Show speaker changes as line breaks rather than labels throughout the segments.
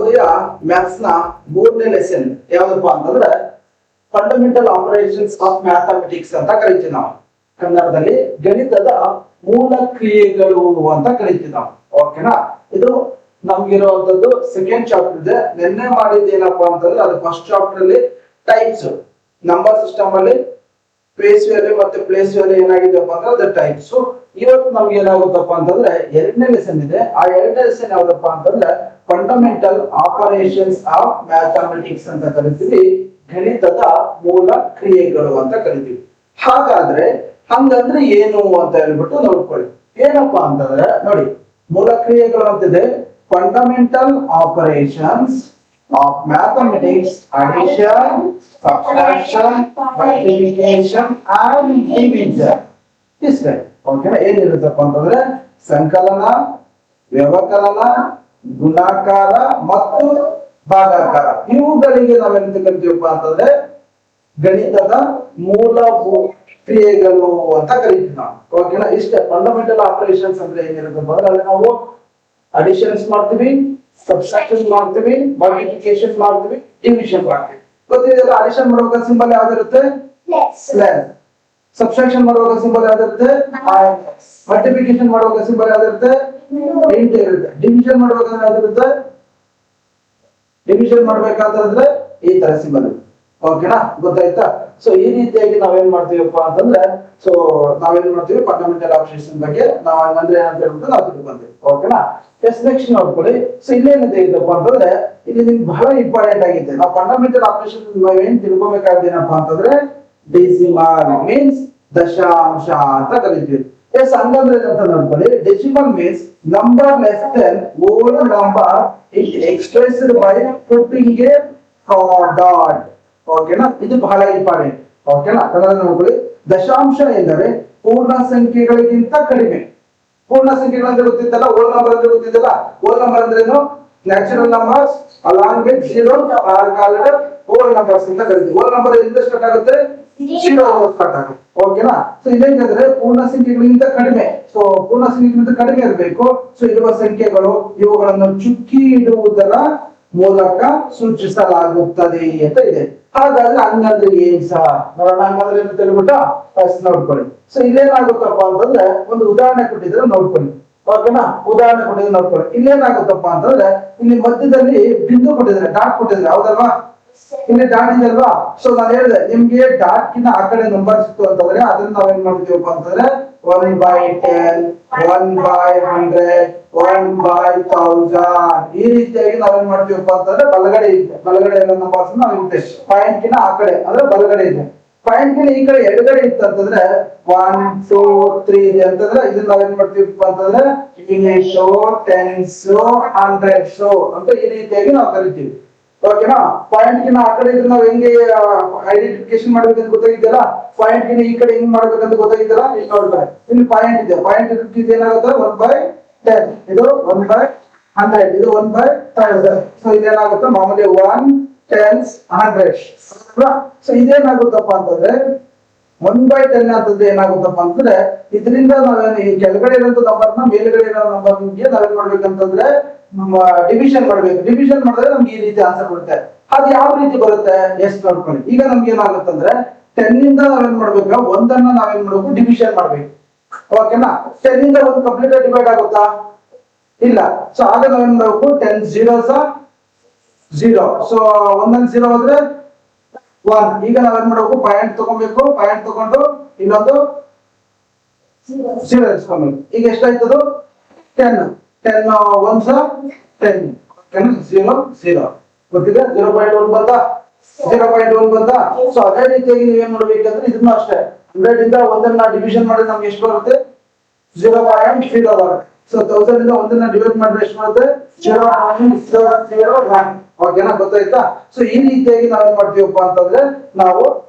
Navodaya maths ನ 3ನೇ lesson ಯಾವ್ದಪ್ಪ ಅಂತಂದ್ರೆ ಫಂಡಮೆಂಟಲ್ ಆಪರೇಷನ್ಸ್ ಆಫ್ ಮ್ಯಾಥಮೆಟಿಕ್ಸ್ ಅಂತ ಕರಿತೀವಿ ನಾವು. ಕನ್ನಡದಲ್ಲಿ ಗಣಿತದ ಮೂಲ ಕ್ರಿಯೆಗಳು ಅಂತ ಕರಿತೀವಿ ನಾವು. ಓಕೆನಾ? ಇದು ನಮ್ಗಿರುವಂತದ್ದು ಸೆಕೆಂಡ್ ಚಾಪ್ಟರ್ ಇದೆ. ನಿನ್ನೆ ಮಾಡಿದ್ದೇನಪ್ಪಾ ಅಂತಂದ್ರೆ ಅದು ಫಸ್ಟ್ ಚಾಪ್ಟರ್ ಅಲ್ಲಿ ಟೈಪ್ಸ್, ನಂಬರ್ ಸಿಸ್ಟಮ್ ಅಲ್ಲಿ ಫೇಸ್ ವ್ಯಾಲ್ಯೂ ಮತ್ತೆ ಪ್ಲೇಸ್ ವ್ಯಾಲ್ಯೂ ಏನಾಗಿದೆಪ್ಪ ಅಂದ್ರೆ ಅದು ಟೈಪ್ಸ್. ಇವತ್ತು ನಮ್ಗೆ ಏನಾಗುತ್ತಪ್ಪ ಅಂತಂದ್ರೆ ಎರಡನೇ ಲೆಸನ್ ಇದೆ. ಆ ಎರಡನೇ ಲೆಸನ್ ಯಾವ್ದಪ್ಪ ಅಂತಂದ್ರೆ ಫಂಡಮೆಂಟಲ್ ಆಪರೇಷನ್ಸ್ ಆಫ್ ಮ್ಯಾಥಮೆಟಿಕ್ಸ್ ಅಂತ ಕರಿತೀವಿ. ಗಣಿತದ ಮೂಲ ಕ್ರಿಯೆಗಳು ಅಂತ ಕರಿತೀವಿ. ಹಾಗಾದ್ರೆ ಹಂಗಂದ್ರೆ ಏನು ಅಂತ ಹೇಳ್ಬಿಟ್ಟು ನೋಡ್ಕೊಳ್ಳಿ. ಏನಪ್ಪಾ ಅಂತಂದ್ರೆ ನೋಡಿ, ಮೂಲ ಕ್ರಿಯೆಗಳು ಅಂತಿದೆ fundamental operations of mathematics, addition, subtraction, multiplication and division. ಇಷ್ಟೇ. ಓಕೆನಾ? ಏನಿರುತ್ತಪ್ಪ ಅಂತಂದ್ರೆ ಸಂಕಲನ, ವ್ಯವಕಲನ, ಗುಣಾಕಾರ ಮತ್ತು ಭಾಗಾಕಾರ. ಇವುಗಳಿಗೆ ನಾವೆಂತ ಕರಿತೀವಪ್ಪ ಅಂತಂದ್ರೆ ಗಣಿತದ ಮೂಲ ಕ್ರಿಯೆಗಳು ಅಂತ ಕರಿತೀವಿ ನಾವು. ಓಕೆನಾ? ಇಷ್ಟೇ. ಫಂಡಮೆಂಟಲ್ ಆಪರೇಷನ್ಸ್ ಅಂದ್ರೆ ಏನಿರುತ್ತಪ್ಪ ಅಂದ್ರೆ ಅಲ್ಲಿ ನಾವು ಅಡಿಷನ್ಸ್ ಮಾಡ್ತೀವಿ, ಸಬ್ಟ್ರಾಕ್ಷನ್ ಮಾಡ್ತೀವಿ, ಮಲ್ಟಿಪ್ಲಿಕೇಶನ್ ಮಾಡ್ತೀವಿ, ಡಿವಿಷನ್ ಮಾಡ್ತೀವಿ. ಗೊತ್ತಿದೆಯಲ್ಲ? ಅಡಿಷನ್ ಮಾಡುವಾಗ ಸಿಂಬಲ್ ಯಾವ್ದಿರುತ್ತೆ? ಪ್ಲಸ್. ಸಬ್ಟ್ರಾಕ್ಷನ್ ಮಾಡುವಾಗ ಸಿಂಬಲ್ ಯಾವ್ದಿರುತ್ತೆ? ಮೈನಸ್. ಮಲ್ಟಿಪ್ಲಿಕೇಶನ್ ಮಾಡುವಾಗ ಸಿಂಬಲ್ ಯಾವ್ದಿರುತ್ತೆ? ಇಂಟು ಇರುತ್ತೆ. ಡಿವಿಷನ್ ಮಾಡುವಾಗ ಯಾವ್ದಿರುತ್ತೆ? ಡಿವಿಷನ್ ಮಾಡ್ಬೇಕಾದ್ರೆ ಈ ತರ ಸಿಂಬಲ್. ಓಕೆನಾ? ಗೊತ್ತಾಯ್ತಾ? ಸೊ ಈ ರೀತಿಯಾಗಿ ನಾವೇನ್ ಮಾಡ್ತೀವಪ್ಪ ಅಂತಂದ್ರೆ ನಾವೇನ್ ಮಾಡ್ತೀವಿ ಫಂಡಮೆಂಟಲ್ ಆಪರೇಷನ್ ಬಗ್ಗೆ ನಾವು ಹಂಗಂದ್ರೆ ಏನಂತ ಹೇಳ್ಬಿಟ್ಟು ನಾವು ತಿಳ್ಕೊಂತೀವಿ. ಓಕೆನಾ? ನೆಕ್ಸ್ಟ್ ನೋಡ್ಕೊಳ್ಳಿ. ಸೊ ಇಲ್ಲೇನಿದೆ ಇದಪ್ಪ ಅಂತಂದ್ರೆ ಇಲ್ಲಿ ನಿಮ್ಗೆ ಬಹಳ ಇಂಪಾರ್ಟೆಂಟ್ ಆಗಿದೆ. ನಾವು ಫಂಡಮೆಂಟಲ್ ಆಪರೇಷನ್ ನಾವೇನ್ ತಿಳ್ಕೊಬೇಕಾದೇನಪ್ಪ ಅಂತಂದ್ರೆ ಡೆಸಿಮಲ್ ಮೀನ್ಸ್ ದಶಾಂಶ ಅಂತ ಕರಿತೀವಿ. ಹಂಗಂದ್ರೆ ಏನಂತ ನೋಡ್ಕೊಳ್ಳಿ. Decimal means number less than whole number it expressed by putting A dot. ಓಕೆನಾ? ಇದು ಬಹಳ ಇಂಪಾರ್ಟೆಂಟ್. ಓಕೆನಾ? ಕನ್ನಡ ನೋಡ್ಕೊಳ್ಳಿ. ದಶಾಂಶ ಎಂದರೆ ಪೂರ್ಣ ಸಂಖ್ಯೆಗಳಿಗಿಂತ ಕಡಿಮೆ. ಪೂರ್ಣ ಸಂಖ್ಯೆಗಳಂತ ಗೊತ್ತಿದ್ದಲ್ಲ, ಹೋಲ್ ನಂಬರ್ ಅಂತ ಗೊತ್ತಿದ್ದಲ್ಲ. ಹೋಲ್ ನಂಬರ್ ಅಂದ್ರೆ ಏನು? Natural numbers along with zero are called hole numbers ಅಂತ ಕರಿತೀವಿ. ಹೋಲ್ ನಂಬರ್ ಎಲ್ಲಿಂದ ಸ್ಟಾರ್ಟ್ ಆಗುತ್ತೆ? ಜೀರೋ ಸ್ಟಾರ್ಟ್ ಆಗುತ್ತೆ. ಓಕೆನಾ? ಸೊ ಇದೇನಂದ್ರೆ ಪೂರ್ಣ ಸಂಖ್ಯೆಗಳಿಗಿಂತ ಕಡಿಮೆ. ಸೊ ಪೂರ್ಣ ಸಂಖ್ಯೆಗಳಿಗಿಂತ ಕಡಿಮೆ ಇರಬೇಕು. ಸೊ ಇರುವ ಸಂಖ್ಯೆಗಳು ಇವುಗಳನ್ನು ಚುಕ್ಕಿ ಇಡುವುದರ ಮೂಲಕ ಸೂಚಿಸಲಾಗುತ್ತದೆ ಅಂತ ಇದೆ. ಹಾಗಾದ್ರೆ ಹಂಗಂದ್ರೆ ಏನ್ ಸಹ ನೋಡೋಣ. ಹಂಗಂದ್ರೆ ಏನು ತಿಳ್ಬಿಟ್ಟು ಫಸ್ಟ್ ನೋಡ್ಕೊಳ್ಳಿ. ಸೊ ಇಲ್ಲೇನಾಗುತ್ತಪ್ಪ ಅಂತಂದ್ರೆ ಒಂದು ಉದಾಹರಣೆ ಕೊಟ್ಟಿದ್ರೆ ನೋಡ್ಕೊಳ್ಳಿ. ಓಕೆನಾ? ಉದಾಹರಣೆ ಕೊಟ್ಟಿದ್ರೆ ನೋಡ್ಕೊಳ್ಳಿ. ಇಲ್ಲೇನಾಗುತ್ತಪ್ಪ ಅಂತಂದ್ರೆ ಇಲ್ಲಿ ಮಧ್ಯದಲ್ಲಿ ಬಿಂದು ಕೊಟ್ಟಿದ್ರೆ, ಡಾಟ್ ಕೊಟ್ಟಿದ್ರೆ. ಹೌದಲ್ವಾ? ಇಲ್ಲಿ ಡಾಟ್ ಇದೆ ಅಲ್ವಾ? ಸೊ ನಾನು ಹೇಳಿದೆ ನಿಮ್ಗೆ ಡಾಟ್ ಕಿನ್ನ ಆ ಕಡೆ ನಂಬರ್ ಸಿಕ್ತು ಅಂತಂದ್ರೆ ಅದನ್ನ ನಾವೇನ್ ಮಾಡ್ತೀವಪ್ಪ ಅಂತಂದ್ರೆ 1/10, 1/100, 1/1000 ಈ ರೀತಿಯಾಗಿ ನಾವೇನ್ ಮಾಡ್ತೀವಪ್ಪ ಅಂತಂದ್ರೆ ಬಲಗಡೆ ಇರೋ ನಂಬರ್ಸ್ ನಾವು ಇರ್ತೇವೆ. ಪಾಯಿಂಟ್ ಕಿನ್ನ ಆ ಕಡೆ ಅಂದ್ರೆ ಬಲಗಡೆ ಇದೆ. ಪಾಯಿಂಟ್ ಕಿನ್ನ ಈ ಕಡೆ ಎಡಗಡೆ ಇತ್ತು ಅಂತಂದ್ರೆ 1, 2, 3 ಇದೆ ಅಂತಂದ್ರೆ ಇದನ್ನ ನಾವೇನ್ ಮಾಡ್ತೀವಪ್ಪ ಅಂತಂದ್ರೆ ಇಂಗ್ಲಿಷು, ಟೆನ್ಸು, ಹಂಡ್ರೆಡ್ಸು ಅಂತ ಈ ರೀತಿಯಾಗಿ ನಾವು ಕರಿತೀವಿ. ಓಕೆನಾ? ಪಾಯಿಂಟ್ ಗಿನ ಆ ಕಡೆ ಇದ್ರೆ ನಾವು ಹೆಂಗೆ ಐಡೆಂಟಿಫಿಕೇಶನ್ ಮಾಡ್ಬೇಕಂತ ಗೊತ್ತಾಗಿದ್ದಲ್ಲ. ಪಾಯಿಂಟ್ ಗಿನ ಈ ಕಡೆ ಹೆಂಗ್ ಮಾಡ್ಬೇಕಂತ ಗೊತ್ತಾಗಿದ್ದಲ್ಲ. ಇಲ್ಲಿ ನೋಡ್ತಾರೆ, ಇಲ್ಲಿ ಪಾಯಿಂಟ್ ಇದೆ. ಪಾಯಿಂಟ್ ಏನಾಗುತ್ತೆ? 1/10, ಇದು 1/100, ಇದು 1/1000. ಸೊ ಇದೇನಾಗುತ್ತೆ? ಮಾಮೂಲಿ 1, 10s, 100. ಸೊ ಇದೇನಾಗುತ್ತಪ್ಪ ಅಂತಂದ್ರೆ 1/10 ಅಂತಂದ್ರೆ ಏನಾಗುತ್ತಪ್ಪ ಅಂತಂದ್ರೆ ಇದರಿಂದ ನಾವೇನು ಈ ಕೆಳಗಡೆ ಇರೋ ನಂಬರ್ನ ಮೇಲ್ಗಡೆ ಇರೋ ನಂಬರ್ಗೆ ನಾವೇನ್ ಮಾಡ್ಬೇಕಂತಂದ್ರೆ ಡಿವಿಷನ್ ಮಾಡ್ಬೇಕು. ಡಿವಿಷನ್ ಮಾಡಿದ್ರೆ ನಮ್ಗೆ ಈ ರೀತಿ ಆನ್ಸರ್ ಬರುತ್ತೆ. ಅದು ಯಾವ ರೀತಿ ಬರುತ್ತೆ? ಎಷ್ಟು ನೋಡ್ಕೊಳ್ಳಿ. ಈಗ ನಮ್ಗೆ ಏನಾಗುತ್ತಂದ್ರೆ 10 ಇಂದ ನಾವೇನ್ ಮಾಡ್ಬೇಕು? ಒಂದನ್ನ ನಾವೇನ್ ಮಾಡ್ಬೇಕು? ಡಿವಿಷನ್ ಮಾಡ್ಬೇಕು. ಓಕೆನಾ? 10 ಇಂದ ಒಂದು ಕಂಪ್ಲೀಟ್ ಡಿವೈಡ್ ಆಗುತ್ತಾ? ಇಲ್ಲ. ಸೊ ಆಗ ನಾವೇನ್ ಮಾಡ್ಬೇಕು? 10 zeros 0. ಸೊ ಒಂದೊಂದು 0 ಹೋದ್ರೆ 1. ಈಗ ನಾವೇನ್ ಮಾಡ್ಬೇಕು? ಪಾಯಿಂಟ್ ತಗೊಬೇಕು. ಪಾಯಿಂಟ್ ತಗೊಂಡು ಇನ್ನೊಂದು 0 ಇಸ್ಕೊಬೇಕು. ಈಗ ಎಷ್ಟಾಯ್ತದು? 10 1s 10. 0 0 ಗೊತ್ತಿದೆ. 0.1 ಬಂತ, 0.1 ಬಂತ. ಸೊ ಅದೇ ರೀತಿಯಾಗಿ ನೀವೇನ್ ಮಾಡ್ಬೇಕಂದ್ರೆ ಇದನ್ನು ಅಷ್ಟೇ 100 ಇಂದ ಒಂದನ್ನ ಡಿವಿಷನ್ ಮಾಡಿದ್ರೆ ನಮ್ಗೆ ಎಷ್ಟು ಬರುತ್ತೆ? 0.0 ಬರುತ್ತೆ. ಸೊ 1000 ಇಂದ ಒಂದನ್ನ ಡಿವೈಡ್ ಮಾಡಿದ್ರೆ ಎಷ್ಟು ಬರುತ್ತೆ? 0.001. ಓಕೆನಾ? ಗೊತ್ತಾಯ್ತಾ? ಸೊ ಈ ರೀತಿಯಾಗಿ ನಾವೇನ್ ಮಾಡ್ತೀವಪ್ಪ ಅಂತಂದ್ರೆ ನಾವು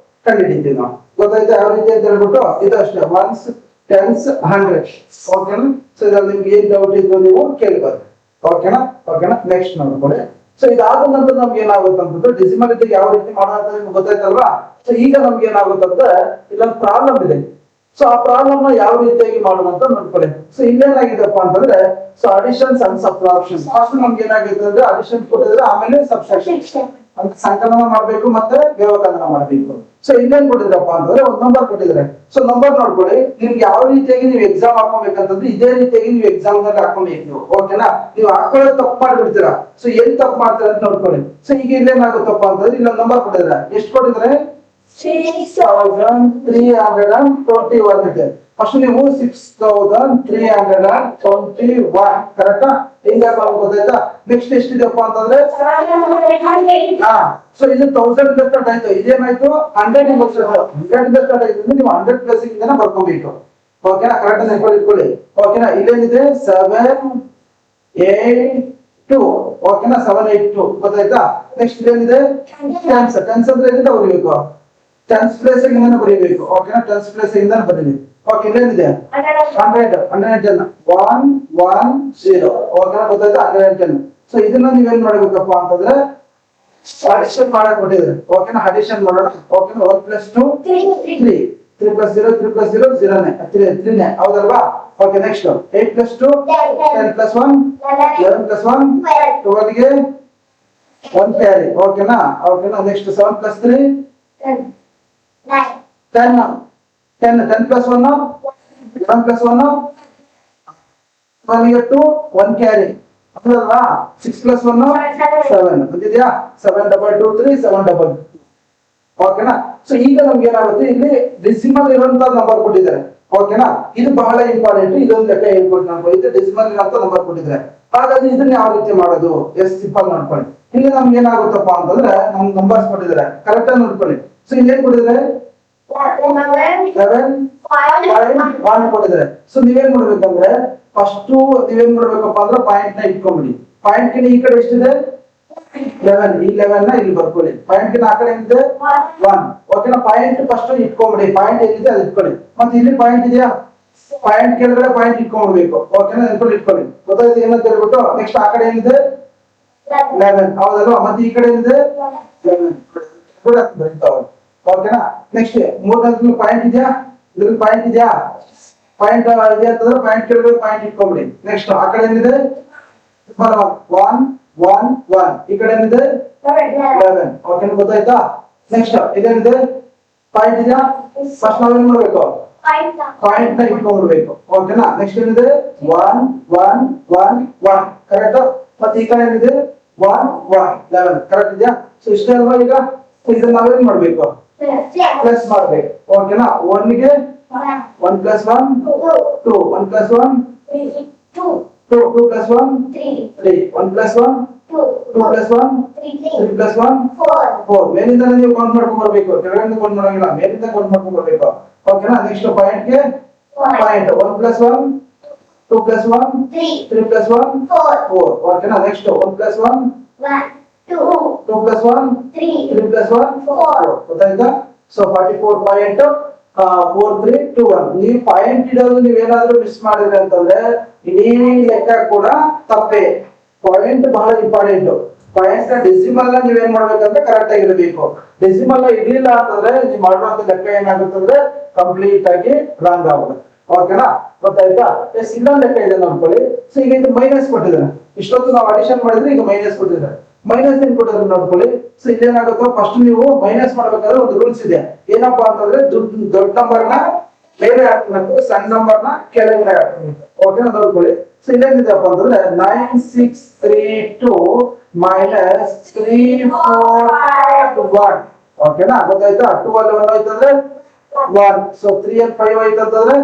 ಕಂಡುಹಿಡಿತೀವಿ. ನಾವು ಗೊತ್ತಾಯ್ತಾ ಯಾವ ರೀತಿ ಅಂತ ಹೇಳ್ಬಿಟ್ಟು? ಇದು ಅಷ್ಟೇ 1s 10s 100. ಓಕೆನಾ? ಸೊ ಇದ್ರಲ್ಲಿ ನಿಮ್ಗೆ ಏನ್ ಡೌಟ್ ಇದ್ರು ನೀವು ಕೇಳ್ಬೋದು. ಓಕೆನಾ? ನೆಕ್ಸ್ಟ್ ನೋಡ್ಕೊಳ್ಳಿ. ಸೊ ಇದಾದ ನಂತರ ನಮ್ಗೆ ಏನಾಗುತ್ತೆ ಅಂತಂದ್ರೆ ಡೆಸಿಮಲ್ ಯಾವ ರೀತಿ ಮಾಡೋದು ನಿಮ್ಗೆ ಗೊತ್ತಾಯ್ತಲ್ವಾ? ಸೊ ಈಗ ನಮ್ಗೆ ಏನಾಗುತ್ತೆ ಅಂದ್ರೆ ಇಲ್ಲೊಂದು ಪ್ರಾಬ್ಲಮ್ ಇದೆ. ಸೊ ಆ ಪ್ರಾಬ್ಲಮ್ ನ ಯಾವ ರೀತಿಯಾಗಿ ಮಾಡೋದು ಅಂತ ನೋಡ್ಕೊಳ್ಳಿ. ಸೊ ಇಲ್ಲೇನಾಗಿದೆಪ್ಪ ಅಂತಂದ್ರೆ so additions and subtraction. First ನಮ್ಗೆ ಏನಾಗಿದೆ ಅಂದ್ರೆ ಅಡಿಷನ್ ಕೊಟ್ಟಿದ್ರೆ ಆಮೇಲೆ ಸಬ್ಟ್ರಾಕ್ಷನ್ ಅಂತ ಸಂಕಲನ ಮಾಡ್ಬೇಕು ಮತ್ತೆ ವ್ಯವಕಲನ ಮಾಡ್ಬೇಕು. ಸೊ ಇನ್ನೇನ್ ಕೊಟ್ಟಿದ್ರಪ್ಪ ಅಂತಂದ್ರೆ ಒಂದು ನಂಬರ್ ಕೊಟ್ಟಿದ್ರೆ. ಸೊ ನಂಬರ್ ನೋಡ್ಕೊಳ್ಳಿ, ನಿಮ್ಗೆ ಯಾವ ರೀತಿಯಾಗಿ ನೀವು ಎಕ್ಸಾಮ್ ಹಾಕೋಬೇಕಂತಂದ್ರೆ ಇದೇ ರೀತಿಯಾಗಿ ನೀವು ಎಕ್ಸಾಮ್ ನಲ್ಲಿ ಹಾಕೊಬೇಕು ನೀವು. ಓಕೆನಾ? ನೀವು ಹಾಕೊಳ್ಳೋದು ತಪ್ಪು ಮಾಡ್ಬಿಡ್ತೀರಾ. ಸೊ ಎಲ್ಲಿ ತಪ್ಪು ಮಾಡ್ತೀರಾ ಅಂತ ನೋಡ್ಕೊಳ್ಳಿ. ಸೊ ಈಗ ಇಲ್ಲೇನಾಗುತ್ತಪ್ಪ ಅಂತಂದ್ರೆ ಇಲ್ಲೊಂದು ನಂಬರ್ ಕೊಟ್ಟಿದ್ರೆ, ಎಷ್ಟು ಕೊಟ್ಟಿದ್ರೆ 6321 ಇದೆ. ಫಸ್ಟ್ ನೀವು 6321 ಕರೆಕ್ಟಾ? ಹಿಂಗ ಗೊತ್ತಾಯ್ತಾ? ನೆಕ್ಸ್ಟ್ ಎಷ್ಟಿದೆಪ್ಪ ಅಂತಂದ್ರೆ ಸೊ ಇದು 1000 ಇಂದ ಸ್ಟಾರ್ಟ್ ಆಯ್ತು. ಇದೇನಾಯ್ತು 100 ಇಂದ ಸ್ಟಾರ್ಟ್ ಆಯ್ತು. ನೀವು 100 ಪ್ಲಸ್ ಇಂದ ಬರ್ಕೊಬೇಕು. ಓಕೆನಾ? ಕರೆಕ್ಟ್ ಇಟ್ಕೊಳ್ಳಿ. ಓಕೆನಾ? ಇಲ್ಲೇನಿದೆ 782. ಓಕೆನಾ? 782 ಗೊತ್ತಾಯ್ತಾ? Next ಇದೇನಿದೆ tense. ಟೆನ್ಸ್ ಅಂದ್ರೆ ಎಲ್ಲಿಂದ ಬರೀಬೇಕು? ಟೆನ್ಸ್ ಪ್ಲೇಸ್ ಇಂದ ಬರೀಬೇಕು. ಓಕೆನಾ? ಟೆನ್ಸ್ ಪ್ಲೇಸ್ ಇಂದ ಬರೀಬೇಕು. ಓಕೆ, ಇಲ್ಲೇನಿದೆ 100 110 110. ಓಕೆನಾ? ಗೊತ್ತಾಯ್ತಾ? 110. ಸೊ ಇದನ್ನ ನೀವೇನ್ ಮಾಡ್ಬೇಕಪ್ಪ ಅಂತಂದ್ರೆ ಅಡಿಷನ್ ಮಾಡಕ್ ಕೊಟ್ಟಿದ್ರೆ. ಓಕೆನಾ? ಅಡಿಷನ್ ಮಾಡೋಣ. ಓಕೆನಾ? 1 + 2 3 3 + 0 3 + 0 0 3 ಹೌದಲ್ವಾ? ಓಕೆ, ನೆಕ್ಸ್ಟ್ 8 + 2 10 + 1 11 + 1 12 ಗೆ 1 ಕ್ಯಾರಿ. ಓಕೆನಾ? ಓಕೆನಾ? ನೆಕ್ಸ್ಟ್ 7 + 3 10 10 10 + 1 11 + 1 12 ಗೆ 2 1 ಕ್ಯಾರಿ ಹೌದಲ್ವಾ? 6 + 1 7 ಬಂದಿದ್ಯಾ? 7 2 2 3 7 2. ಓಕೆನಾ? ಸೊ ಈಗ ನಮ್ಗೆ ಏನಾಗುತ್ತೆ, ಇಲ್ಲಿ ಡೆಸಿಮಲ್ ಇರುವಂತ ನಂಬರ್ ಕೊಟ್ಟಿದ್ದಾರೆ. ಓಕೆನಾ? ಇದು ಬಹಳ ಇಂಪಾರ್ಟೆಂಟ್. ಇದೊಂದು ಲೆಕ್ಕ ಹೇಳ್ಕೊಟ್ಟು ನಾನು ಇದು ಡೆಸಿಮಲ್ ಇರುವಂತ ನಂಬರ್ ಕೊಟ್ಟಿದ್ದಾರೆ. ಹಾಗಾದ್ರೆ ಇದನ್ನ ಯಾವ ರೀತಿ ಮಾಡೋದು? ಎಸ್ ಸಿಂಪಲ್ ನೋಡ್ಕೊಳ್ಳಿ. ಇಲ್ಲಿ ನಮ್ಗೆ ಏನಾಗುತ್ತಪ್ಪ ಅಂತಂದ್ರೆ ನಮ್ಗೆ ನಂಬರ್ಸ್ ಕೊಟ್ಟಿದ್ದಾರೆ. ಕರೆಕ್ಟ್ ಆಗಿ ನೋಡ್ಕೊಳ್ಳಿ. ಸೊ ಇಲ್ಲಿ ಏನ್ ಕೊಟ್ಟಿದ್ದಾರೆ 11 5 1 ಕೊಟ್ಟಿದ್ದಾರೆ. ಸೊ ನೀವೇನ್ ಮಾಡ್ಬೇಕಂದ್ರೆ ಫಸ್ಟ್ ನೀವೇನ್ ಮಾಡ್ಬೇಕಪ್ಪ ಅಂದ್ರೆ ಪಾಯಿಂಟ್ ನ ಇಟ್ಕೊಂಡ್ಬಿಡಿ. ಪಾಯಿಂಟ್ ಗೆ ಈ ಕಡೆ ಎಷ್ಟಿದೆ 11. ಈ 11 ನ ಇಲ್ಲಿ ಬರ್ಕೊಳ್ಳಿ. ಪಾಯಿಂಟ್ ಗೆ ಆ ಕಡೆ ಏನಿದೆ 1. ಓಕೆನಾ? Point first ಇಟ್ಕೊಂಡ್ಬಿಡಿ. ಪಾಯಿಂಟ್ ಏನಿದೆ ಅದು ಇಟ್ಕೊಳ್ಳಿ. ಮತ್ತೆ ಇಲ್ಲಿ ಪಾಯಿಂಟ್ ಇದೆಯಾ? ಪಾಯಿಂಟ್ ಕೆಳಗಡೆ ಪಾಯಿಂಟ್ ಇಟ್ಕೊಂಡ್ಬಿಡ್ಬೇಕು. ಓಕೆನಾ? ಇಟ್ಕೊಳ್ಳಿ. ಗೊತ್ತಾಯ್ತು ಏನಂತ ಹೇಳ್ಬಿಟ್ಟು ನೆಕ್ಸ್ಟ್ ಆ ಕಡೆ ಏನಿದೆ 11 ಹೌದಲ್ವಾ? ಮತ್ತೆ ಈ ಕಡೆ ಏನಿದೆ 11 ಬರೀತಾವೆ. ಓಕೆನಾ? ನೆಕ್ಸ್ಟ್ ಮೂರನೇ ಪಾಯಿಂಟ್ ಇದೆಯಾ? ಇದ್ರಲ್ಲಿ ಪಾಯಿಂಟ್ ಇದೆಯಾ? ಪಾಯಿಂಟ್ ಇದೆ ಅಂತಂದ್ರೆ ಪಾಯಿಂಟ್ ಕೆಳಗಡೆ ಪಾಯಿಂಟ್ ಇಟ್ಕೊಂಡ್ಬಿಡಿ. ನೆಕ್ಸ್ಟ್ ಆ ಕಡೆ ಏನಿದೆ 1 1 1 ಈ ಕಡೆ ಏನಿದೆ 11. ಓಕೆನಾ? ಗೊತ್ತಾಯ್ತಾ? ನೆಕ್ಸ್ಟ್ ಇದೇನಿದೆ ಪಾಯಿಂಟ್ ಇದೆಯಾ? ಫಸ್ಟ್ ನಾವೇನ್ ಮಾಡ್ಬೇಕು? ಪಾಯಿಂಟ್ ನ ಇಟ್ಕೊಂಡ್ಬಿಡ್ಬೇಕು. ಓಕೆನಾ? ನೆಕ್ಸ್ಟ್ ಏನಿದೆ 1 1 1 1 ಕರೆಕ್ಟ್. ಮತ್ತೆ ಈ ಕಡೆ ಏನಿದೆ 1 1 11 ಕರೆಕ್ಟ್ ಇದೆಯಾ? ಸೊ ಇಷ್ಟೇ ಅಲ್ವಾ? ಈಗ ಇದನ್ನ ನಾವೇನ್ ಮಾಡ್ಬೇಕು? ಪ್ಲಸ್ ಮಾಡ್ಬೇಕು. ಓಕೆನಾ? 1 ಗೆ 1 + 1 2 1 + 1 2 2 + 1 3 1 + 1 2 + 1 3 + 1 4 ಮೇಲಿಂದ ನೀವು ಕೌಂಟ್ ಮಾಡ್ಕೊಂಡು ಬರಬೇಕು. ಕೆಳಗಿಂದ ಕೌಂಟ್ ಮಾಡಂಗಿಲ್ಲ, ಮೇಲಿಂದ ಕೌಂಟ್ ಮಾಡ್ಕೊಂಡು ಬರಬೇಕು. ಓಕೆನಾ? ನೆಕ್ಸ್ಟ್ ಪಾಯಿಂಟ್ ಗೆ ಪಾಯಿಂಟ್ 1 + 1 2 + 1 3 + 1 4. ಓಕೆನಾ? ನೆಕ್ಸ್ಟ್ 1 + 1 2 + 1 3 + 1 4 ಗೊತ್ತಾಯ್ತಾ? ಸೊ 44.4321. ನೀವು ಪಾಯಿಂಟ್ ಇಡೋದು ನೀವೇನಾದ್ರೂ ಮಿಸ್ ಮಾಡಿದ್ರೆ ಅಂತಂದ್ರೆ ಇಡೀ ಲೆಕ್ಕ ಕೂಡ ತಪ್ಪೇ. ಪಾಯಿಂಟ್ ಬಹಳ ಇಂಪಾರ್ಟೆಂಟ್. ಪಾಯಿಂಟ್ ಡೆಸಿಮಲ್ ನ ನೀವೇನ್ ಮಾಡ್ಬೇಕಂದ್ರೆ ಕರೆಕ್ಟ್ ಆಗಿರಬೇಕು. ಡೆಸಿಮಲ್ ಇರ್ಲಿಲ್ಲ ಅಂತಂದ್ರೆ ನೀವು ಮಾಡುವಂತ ಲೆಕ್ಕ ಏನಾಗುತ್ತೆ ಅಂದ್ರೆ ಕಂಪ್ಲೀಟ್ ಆಗಿ ರಾಂಗ್ ಆಗುತ್ತೆ. ಓಕೆನಾ? ಗೊತ್ತಾಯ್ತಾ? ಎಸ್ ಇನ್ನೊಂದು ಲೆಕ್ಕ ಇದೆ ನೋಡ್ಕೊಳ್ಳಿ. ಸೊ ಈಗ ಇದು ಮೈನಸ್ ಕೊಟ್ಟಿದ್ದಾರೆ. ಇಷ್ಟೊತ್ತು ನಾವು ಅಡಿಷನ್ ಮಾಡಿದ್ರೆ ಈಗ ಮೈನಸ್ ಕೊಟ್ಟಿದ್ದಾರೆ. ಮೈನಸ್ ಏನ್ ಕೊಟ್ಟಿದ್ದಾರೆ ನೋಡ್ಕೊಳ್ಳಿ. ಸೊ ಇದೇನಾಗುತ್ತೋ ಫಸ್ಟ್ ನೀವು ಮೈನಸ್ ಮಾಡ್ಬೇಕಾದ್ರೆ ಒಂದು ರೂಲ್ಸ್ ಇದೆ. ಏನಪ್ಪಾ ಅಂತಂದ್ರೆ ದೊಡ್ಡ ನಂಬರ್ ನ ಮೇಲೆ ಹಾಕಬೇಕು, ಸಣ್ಣ ನಂಬರ್ ನ ಕೆಳಗಡೆ ಹಾಕಬೇಕು. ಓಕೆನಾ? ನೋಡ್ಕೊಳ್ಳಿ. ಸೊ ಇಲ್ಲೇನಿದೆಪ್ಪ ಅಂತಂದ್ರೆ 9632 - 3421. ಓಕೆನಾ? ಗೊತ್ತಾಯ್ತಾ? 2 ಅಲ್ಲಿ 1 ಹೋಯ್ತಂದ್ರೆ 1. ಸೊ 3 ಅಲ್ಲಿ 5 ಹೋಯ್ತಂತಂದ್ರೆ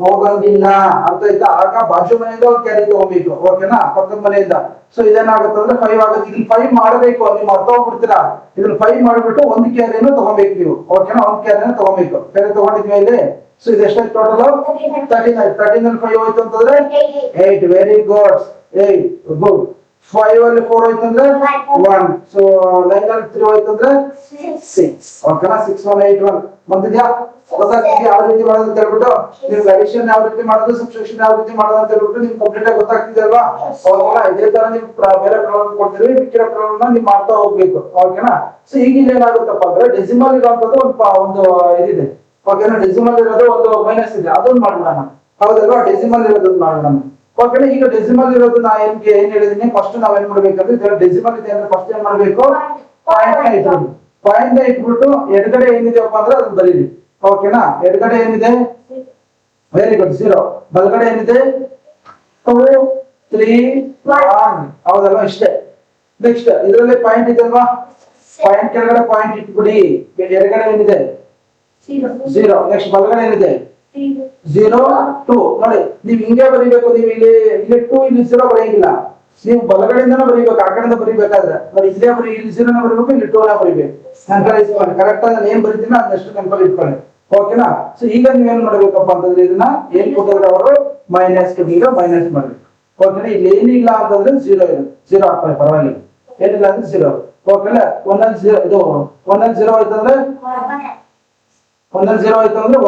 ಹೋಗಂಗಿಲ್ಲ. ಅರ್ಥ ಆಯ್ತಾ? ಆಗ ಬಾಜು ಮನೆಯಿಂದ ಒಂದು ಕ್ಯಾರಿ ತಗೋಬೇಕು. ಓಕೆನಾ? ಪಕ್ಕದ ಮನೆಯಿಂದ. ಸೊ ಇದೇನಾಗುತ್ತೆ ಅಂದ್ರೆ 5 ಆಗುತ್ತೆ. ಇಲ್ಲಿ 5 ಮಾಡಬೇಕು. ನೀವು ಅರ್ಥ ಹೋಗ್ಬಿಡ್ತೀರಾ. ಇದ್ರಲ್ಲಿ 5 ಮಾಡ್ಬಿಟ್ಟು ಒಂದು ಕ್ಯಾರಿಯನ್ನು ತಗೋಬೇಕು ನೀವು. ಓಕೆನಾ? ಒಂದು ಕ್ಯಾರಿಯನ್ನು ತಗೋಬೇಕು. ಕ್ಯಾರಿ ತಗೊಂಡಿದ್ಮೇಲೆ ಸೊ ಇದು ಎಷ್ಟಾಯ್ತು ಟೋಟಲ್ 13 ಆಯ್ತು. 13 ಅಲ್ಲಿ 5 ಹೋಯ್ತು ಅಂತಂದ್ರೆ 8. Very good 8 good. 5 ಅಲ್ಲಿ 4 ಹೋಯ್ತು ಅಂದ್ರೆ 1. ಸೊ 9 ಅಲ್ಲಿ 3 ಹೋಯ್ತು ಅಂದ್ರೆ 6. ಓಕೆನಾ? 6 1 8 1 ಬಂದಿದ್ಯಾ? ಗೊತ್ತಾಗ್ತಿದ್ಯಾ ಯಾವ ರೀತಿ ಮಾಡೋದು ಅಂತ ಹೇಳ್ಬಿಟ್ಟು? ನೀವು ಅಡಿಷನ್ ಯಾವ ರೀತಿ ಮಾಡೋದು, ಸಬ್ಟ್ರಾಕ್ಷನ್ ಯಾವ ರೀತಿ ಮಾಡೋದು ಅಂತ ಹೇಳ್ಬಿಟ್ಟು ನಿಮ್ಗೆ ಕಂಪ್ಲೀಟ್ ಆಗಿ ಗೊತ್ತಾಗ್ತಿದೆ ಅಲ್ವಾ? ಓಕೆನಾ? ಇದೇ ತರ ನೀವು ಬೇರೆ ಪ್ರಾಬ್ಲಮ್ ಕೊಡ್ತೀವಿ, ಮಿಕ್ಕಿರೋ ಪ್ರಾಬ್ಲಮ್ ನ ನೀವು ಮಾಡ್ತಾ ಹೋಗ್ಬೇಕು. ಓಕೆನಾ? ಸೊ ಈಗ ಏನಾಗುತ್ತಪ್ಪ ಅಂದ್ರೆ ಡೆಸಿಮಲ್ ಇರುವಂತದ್ದು ಒಂದು ಇದಿದೆ. ಓಕೆನಾ. ಡೆಸಿಮಲ್ ಇರೋದು ಒಂದು ಮೈನಸ್ ಇದೆ, ಅದನ್ನ ಮಾಡ್ಬಿಡೋಣ. ಹೌದಲ್ವಾ, ಡೆಸಿಮಲ್ ಇರೋದನ್ನ ಮಾಡೋಣ. ಓಕೆನಾ. ಈಗ ಡೆಸಿಮಲ್ ಇರೋದು ನಾ ಏನ್ ಹೇಳಿದೀನಿ, ಫಸ್ಟ್ ನಾವೇನ್ ಮಾಡ್ಬೇಕಂದ್ರೆ ಡೆಸಿಮಲ್ ಇದೆ ಅಂದ್ರೆ ಫಸ್ಟ್ ಏನ್ ಮಾಡ್ಬೇಕು, ಪಾಯಿಂಟ್ ನ ಇಟ್ಬಿಟ್ಟು ಎಡಗಡೆ ಏನಿದೆಯಪ್ಪ ಅಂದ್ರೆ ಅದನ್ನ ಬರೀರಿ. ಓಕೆನಾ. ಎಡಗಡೆ ಏನಿದೆ, ವೆರಿ ಗುಡ್, 0. ಬಲಗಡೆ ಏನಿದೆ, 2 3 1. ಹೌದಲ್ವಾ, ಇಷ್ಟೇ. ನೆಕ್ಸ್ಟ್ ಇದರಲ್ಲಿ ಪಾಯಿಂಟ್ ಇದೆ ಅಲ್ವಾ, ಪಾಯಿಂಟ್ ಕೆಳಗಡೆ ಪಾಯಿಂಟ್ ಇಟ್ಬಿಡಿ. ಎಡಗಡೆ ಏನಿದೆ 0. ನೆಕ್ಸ್ಟ್ ಬಲಗಡೆ ಏನಿದೆ 0 2. ನೋಡಿ, ನೀವು ಹಿಂಗೆ ಬರೀಬೇಕು. ನೀವು ಇಲ್ಲಿ 2 ಇಲ್ಲಿ 0 ಬರೆಯಂಗಿಲ್ಲ. ನೀವು ಬಲಗಡೆಯಿಂದನೇ ಬರೀಬೇಕು, ಆ ಕಡೆಯಿಂದ ಬರೀಬೇಕಾದ್ರೆ ನೋಡಿ, ಇಲ್ಲೇ ಬರೀ, ಇಲ್ಲಿ 0 ನ ಬರೀಬೇಕು, ಇಲ್ಲಿ 2 ನ ಬರೀಬೇಕು. ನೆನಪಲ್ಲಿ ಇಟ್ಕೊಳ್ಳಿ, ಕರೆಕ್ಟ್ ಆಗಿ ನಾನು ಏನ್ ಬರೀತೀನೋ ಅದನ್ನಷ್ಟು ನೆನಪಲ್ಲಿ ಇಟ್ಕೊಳ್ಳಿ. ಓಕೆನಾ. ಸೊ ಈಗ ನೀವೇನ್ ಮಾಡ್ಬೇಕಪ್ಪ ಅಂತಂದ್ರೆ ಇದನ್ನ ಏನ್ ಕೊಟ್ಟಿದ್ರೆ ಅವರು ಮೈನಸ್ ಕೊಟ್ಟಿದ್ರೆ ಮೈನಸ್ ಮಾಡ್ಬೇಕು. ಓಕೆನಾ. ಇಲ್ಲಿ ಏನಿಲ್ಲ ಅಂತಂದ್ರೆ 0 ಇದೆ, 0 ಹಾಕೊಳ್ಳಿ, ಪರವಾಗಿಲ್ಲ. ಏನಿಲ್ಲ ಅಂದ್ರೆ 0. ಓಕೆನಾ. ಒಂದಲ್ಲಿ 0 ಇದು, ಒಂದಲ್ಲಿ 0 ಆಯ್ತಂದ್ರೆ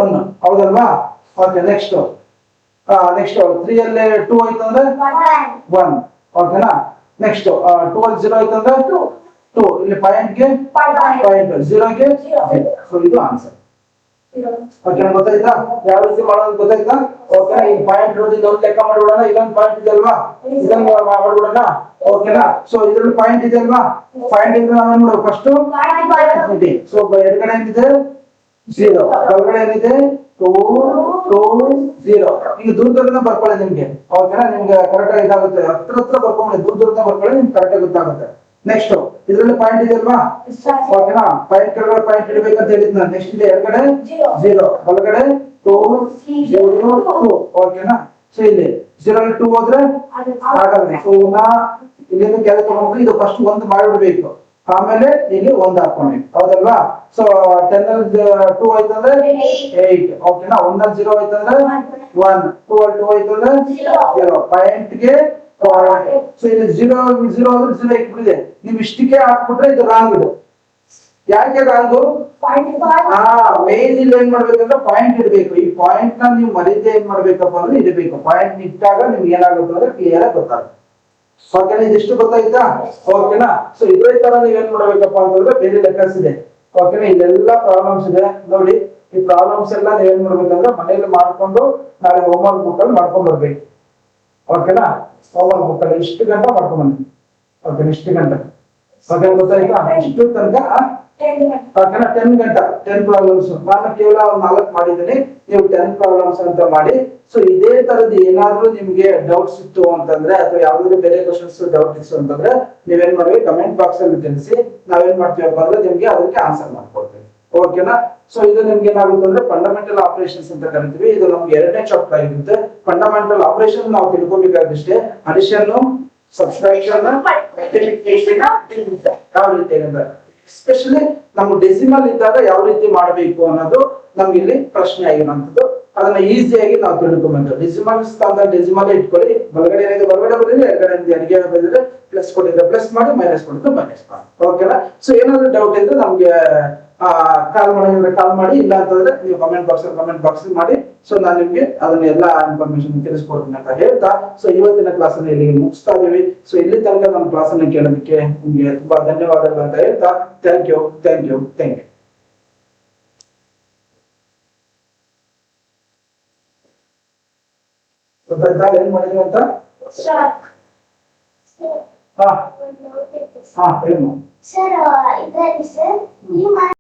1. ಹೌದಲ್ವಾ. ಓಕೆ. ನೆಕ್ಸ್ಟ್ 3 ಅಲ್ಲಿ 2 ಆಯ್ತಂದ್ರೆ 1. ಓಕೆನಾ. ನೆಕ್ಸ್ಟ್ 2 ಅಲ್ಲಿ 0 ಆಯ್ತಂದ್ರೆ 2. ಇಲ್ಲಿ ಪಾಯಿಂಟ್ಗೆ ಪಾಯಿಂಟ್, 0ಗೆ 0. ಸೊ ಇದು ಆನ್ಸರ್. ಓಕೆ, ಗೊತ್ತಾಯ್ತಾ ಯಾವ ರೀತಿ ಮಾಡೋದು, ಗೊತ್ತಾಯ್ತಾ. ಓಕೆನಾ. ಈ ಪಾಯಿಂಟ್ ಇರೋದ್ರಿಂದ ಒಂದು ಲೆಕ್ಕ ಮಾಡ್ಬಿಡೋಣ. ಇಲ್ಲೊಂದು ಪಾಯಿಂಟ್ ಇದೆ ಅಲ್ವಾ, ಇದನ್ನ ಮಾಡ್ಬಿಡೋಣ. ಓಕೆನಾ. ಸೊ ಇದ್ರಲ್ಲಿ ಪಾಯಿಂಟ್ ಇದೆ ಅಲ್ವಾ, ಪಾಯಿಂಟ್ ಇಂದ ನಾವೇನ್ ಮಾಡೋದು ಫಸ್ಟ್. ಸೊ ಎಡಗಡೆ ಏನಿದೆ 0, ಬಲಗಡೆ ಏನಿದೆ 2 2 0. ಈಗ ದೂರದಿಂದ ಬರ್ಕೊಳ್ಳಿ ನಿಮ್ಗೆ. ಓಕೆನಾ. ನಿಮ್ಗೆ ಕರೆಕ್ಟ್ ಆಗಿ ಇದಾಗುತ್ತೆ. ಹತ್ರ ಬರ್ಕೊಳ್ಳಿ, ದೂರದಿಂದ ಬರ್ಕೊಳ್ಳಿ, ನಿಮ್ಗೆ ಕರೆಕ್ಟ್ ಆಗಿ ಗೊತ್ತಾಗುತ್ತೆ. ನೆಕ್ಸ್ಟ್ ಇದರಲ್ಲಿ ಪಾಯಿಂಟ್ ಇದೆ ಅಲ್ವಾ, ಓಕೆನಾ. ಪಾಯಿಂಟ್ ಕೆಳಗಡೆ ಪಾಯಿಂಟ್ ಇಡಬೇಕಂತ ಹೇಳಿದ್ನ. ನೆಕ್ಸ್ಟ್ ಇದೆ ಎಡಗಡೆ 0, ಬಲಗಡೆ 2 0 2. ಓಕೆನಾ. ಸೊ ಇಲ್ಲಿ 0 ಅಲ್ಲಿ 2 ಹೋದ್ರೆ ಆಗಲ್ಲ. ಸೊ ಇಲ್ಲಿಂದ ಕೆಳಗೆ ತಗೊಂಡು ಇದು ಫಸ್ಟ್ 1 ಮಾಡಿಬಿಡ್ಬೇಕು, ಆಮೇಲೆ ಇಲ್ಲಿ 1 ಹಾಕೊಂಡಿ. ಹೌದಲ್ವಾ. ಸೊ 10 ಅಲ್ಲಿ 2 ಆಯ್ತಂದ್ರೆ 8. ಓಕೆನಾ. 1 ಅಲ್ಲಿ 0 ಆಯ್ತಂದ್ರೆ 1, 2 ಅಲ್ಲಿ 2 ಆಯ್ತಂದ್ರೆ 0. ಪಾಯಿಂಟ್ಗೆ ಪಾಯಿಂಟ್. ಸೊ ಇಲ್ಲಿ 0 ಅಂದ್ರೆ 0 ಇಟ್ಬಿಡಿದೆ. ನೀವು ಇಷ್ಟಕ್ಕೆ ಹಾಕ್ಬಿಟ್ರೆ ಇದು ರಾಂಗ್. ಇದು ಯಾಕೆ ರಾಂಗು, ಮೇನ್ ಇಲ್ಲಿ ಏನ್ ಮಾಡ್ಬೇಕಂದ್ರೆ ಪಾಯಿಂಟ್ ಇಡಬೇಕು. ಈ ಪಾಯಿಂಟ್ ನ ನೀವು ಮರೀದೆ ಏನ್ ಮಾಡ್ಬೇಕಪ್ಪ ಅಂದ್ರೆ ಇಡಬೇಕು. ಪಾಯಿಂಟ್ ಇಟ್ಟಾಗ ನಿಮ್ಗೆ ಏನಾಗುತ್ತೆ ಅಂದ್ರೆ ಕ್ಲಿಯರ್ ಆಗಿ ಗೊತ್ತಾಗುತ್ತೆ. ಓಕೆನಾ. ಇದಿಷ್ಟು ಗೊತ್ತಾಯ್ತಾ. ಓಕೆನಾ. ಸೊ ಇದೇ ತರ ನೀವೇನ್ ಮಾಡ್ಬೇಕಪ್ಪ ಅಂತಂದ್ರೆ ಬೇರೆ ಲೆಕ್ಕಸ್ ಇದೆ. ಓಕೆನಾ. ಇಲ್ಲೆಲ್ಲ ಪ್ರಾಬ್ಲಮ್ಸ್ ಇದೆ ನೋಡಿ. ಈ ಪ್ರಾಬ್ಲಮ್ಸ್ ಎಲ್ಲ ನೀವೇನ್ ಮಾಡ್ಬೇಕಂದ್ರೆ ಮನೇಲಿ ಮಾಡ್ಕೊಂಡು ನಾಳೆ ಹೋಮ್ವರ್ಕ್ ಬುಕ್ ಅಲ್ಲಿ ಮಾಡ್ಕೊಂಡ್ ಬರ್ಬೇಕು. ಓಕೆನಾ. ಹೋಮ್ವರ್ಕ್ ಬುಕ್ ಅಲ್ಲಿ ಇಷ್ಟು ಗಂಟೆ ಮಾಡ್ಕೊಂಡ್ ಬನ್ನಿ. ಓಕೆ, ಇಷ್ಟು ಗಂಟೆ. ಓಕೆ, ಗೊತ್ತಾಯ್ತಾ. ಇಷ್ಟು ತನಕ ಓಕೆನಾ. 10 ಗಂಟೆ 10 ಪ್ರಾಬ್ಲಮ್ಸ್. ನಾನು ಕೇವಲ 4 ಮಾಡಿದ್ದೀನಿ, ನೀವು 10 ಪ್ರಾಬ್ಲಮ್ಸ್ ಅಂತ ಮಾಡಿ. ಸೊ ಇದೇ ತರದ್ದು ಏನಾದ್ರೂ ನಿಮ್ಗೆ ಡೌಟ್ಸ್ ಇತ್ತು ಅಂತಂದ್ರೆ, ಅಥವಾ ಯಾವ್ದಾದ್ರು ಬೇರೆ ಕ್ವಶನ್ಸ್ ಡೌಟ್ ಇತ್ತು ಅಂತಂದ್ರೆ ನೀವೇನ್ ಮಾಡ್ಬೇಕು, ಕಮೆಂಟ್ ಬಾಕ್ಸ್ ಅಲ್ಲಿ ತಿಳಿಸಿ. ನಾವೇನ್ ಮಾಡ್ತೀವಪ್ಪ ಅಂದ್ರೆ ನಿಮ್ಗೆ ಅದಕ್ಕೆ ಆನ್ಸರ್ ಮಾಡ್ಕೊಡ್ತೀವಿ. ಓಕೆನಾ. ಸೊ ಇದು ನಿಮ್ಗೆ ಏನಾಗುತ್ತೆ ಅಂದ್ರೆ ಫಂಡಮೆಂಟಲ್ ಆಪರೇಷನ್ಸ್ ಅಂತ ಕರಿತೀವಿ. ಇದು ನಮ್ಗೆ 2ನೇ ಚಾಪ್ಟರ್ ಆಗಿರುತ್ತೆ. ಫಂಡಮೆಂಟಲ್ ಆಪರೇಷನ್ ನಾವು ತಿಳ್ಕೊಬೇಕಾದಷ್ಟೇ. ಅಡಿಷನ್, ಸಬ್ಸ್ಟ್ರಾಕ್ಷನ್, ಮಲ್ಟಿಪ್ಲಿಕೇಶನ್ ಯಾವ ರೀತಿ ಏನಂದ್ರೆ ಎಸ್ಪೆಷಲಿ ನಮ್ಮ ಡೆಸಿಮಲ್ ಇದ್ದಾಗ ಯಾವ ರೀತಿ ಮಾಡಬೇಕು ಅನ್ನೋದು ನಮ್ಗೆ ಇಲ್ಲಿ ಪ್ರಶ್ನೆ ಆಗಿರುವಂತದ್ದು. ಅದನ್ನ ಈಸಿಯಾಗಿ ನಾವು ತಿಳ್ಕೊಬೇಕು. ಡೆಸಿಮಲ್ ಸ್ಥಾನದಲ್ಲಿ ಡೆಸಿಮಲ್ ಇಟ್ಕೊಳ್ಳಿ. ಬಲಗಡೆ ಏನಿದೆ ಬಲಗಡೆ ಬರೀರಿ, ಎಡಗಡೆ ಎಡಗಡೆ ಬಂದಿದ್ರೆ ಪ್ಲಸ್ ಕೊಟ್ಟಿದ್ರೆ ಪ್ಲಸ್ ಮಾಡಿ, ಮೈನಸ್ ಕೊಟ್ಟಿದ್ರೆ ಮೈನಸ್ ಮಾಡಿ. ಓಕೆನಾ. ಸೊ ಏನಾದ್ರು ಡೌಟ್ ಇದ್ರೆ ನಮ್ಗೆ ಕಾಲ್ ಮಾಡಿ. ಇಲ್ಲ ಅಂತಂದ್ರೆ ನೀವು ಕಮೆಂಟ್ ಬಾಕ್ಸ್ ಮಾಡಿ. ಸೊ ನಾನು ನಿಮ್ಗೆ ಅದನ್ನ ಎಲ್ಲಾ ಇನ್ಫಾರ್ಮೇಶನ್ ತಿಳಿಸ್ಕೊಡ್ತೀನಿ ಅಂತ ಹೇಳ್ತಾ, ಸೊ ಇವತ್ತಿನ ಕ್ಲಾಸ್ ಅನ್ನು ಇಲ್ಲಿಗೆ ಮುಗಿಸ್ತಾ ಇದೀವಿ. ಸೊ ಇಲ್ಲಿ ತನಕ ನಮ್ಮ ಕ್ಲಾಸ್ ಅನ್ನು ಕೇಳೋದಕ್ಕೆ ನಿಮ್ಗೆ ತುಂಬಾ ಧನ್ಯವಾದಗಳು ಅಂತ ಹೇಳ್ತಾ, ಥ್ಯಾಂಕ್ ಯು. ಏನ್ ಮಾಡಿದ್ವಿ ಅಂತ ಏನು
ಸರ್, ಇದರಲ್ಲಿ ಸರ್